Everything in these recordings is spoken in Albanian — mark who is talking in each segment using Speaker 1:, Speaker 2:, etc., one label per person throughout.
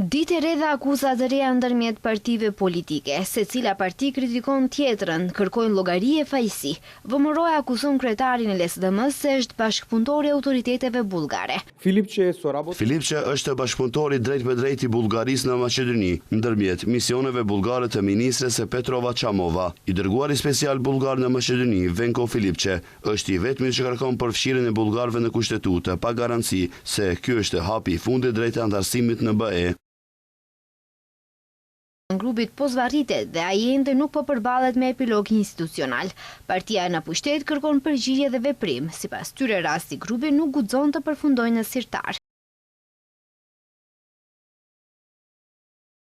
Speaker 1: Ditë e re dhe akuza të reja ndërmjet partive politike, secila parti kritikon tjetrën, kërkojnë llogari e fajësi. VMRO akuzon kryetarin e LSDM-s se është bashkëpunëtor i autoriteteve bullgare.
Speaker 2: Filipçe
Speaker 3: është bashkëpunëtori drejt për drejt i Bullgarisë në Maqedoni, ndërmjet misioneve bullgare të ministres e Petrova Çamova. I dërguari special bullgar në Maqedoni, Venko Filipçe, është i vetmi që kërkon përfshirjen e bullgarëve në kushtetutë pa garanci se ky është hapi i fundit drejt antarësimit në BE.
Speaker 1: Në grupit po zvarritet dhe ai ende nuk po përballet me epilog institucional. Partia në pushtet kërkon përgjigje dhe veprim, sipas tyre rasti grupi nuk guxon të përfundojë në sirtar.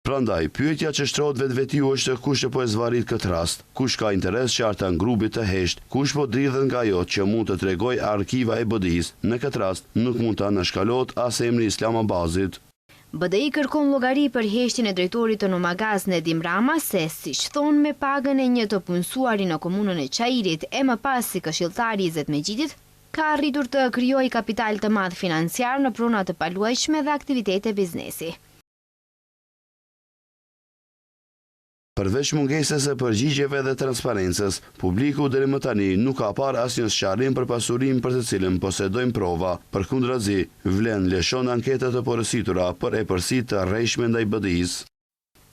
Speaker 3: Prandaj, pyetja që shtrohet vetvetiu është kush po e zvarrit këtë rast, kush ka interes qarta në grupit të heshtë, kush po dridhet nga ajo që mund të tregojë arkiva e BDI-s. Në këtë rast nuk mund ta anashkalot as emri Islamabadit.
Speaker 1: BDI kërkon llogari për heshtjen e drejtorit të Numagaz Nedim Rama se, siç thonë, me pagën e një të punësuari në komunën e Çajirit e më pas si këshilltari i Izzet Mexhidit, ka arritur të krijojë kapital të madh financiar në prona të paluajshme dhe aktivitete biznesi.
Speaker 3: Përveç mungesës e përgjigjeve dhe transparencës, publiku deri më tani nuk ka parë asnjë sqarim për pasurinë për të cilën posedojnë prova. Përkundrazi, vlen lëshon anketa të porositura për epërsi të rrejshme ndaj BDI-s.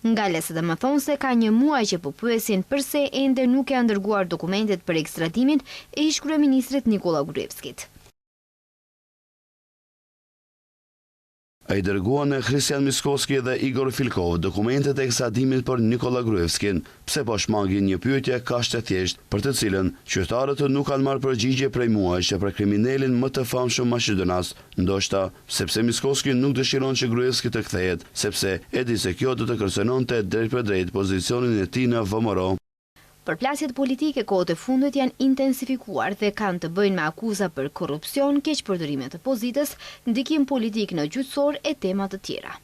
Speaker 1: Nga LSDM thonë se ka një muaj që po pyesin pse ende nuk janë dërguar dokumentet për ekstradimin e ish-kryeministrit Nikola Gruevskit.
Speaker 3: Ai dërguan në Christian Miskovski dhe Igor Filkov dokumentet e ekstradimit për Nikola Gruevskin, pse po shmangin një pyetje kaq të thjeshtë, për të cilën qytetarët nuk kanë marrë përgjigje prej muajsh për kriminalin më të famshëm maqedonas, ndoshta sepse Miskovski nuk dëshiron që Gruevski të kthehet, sepse e di se kjo do të kërcënonte drejt për drejt pozicionin e tij në VMRO.
Speaker 1: Përplasjet politike kohët e fundit janë intensifikuar dhe kanë të bëjnë me akuza për korrupsion, keqpërdorime të pozitës, ndikim politik në gjyqësor e tema të tjera.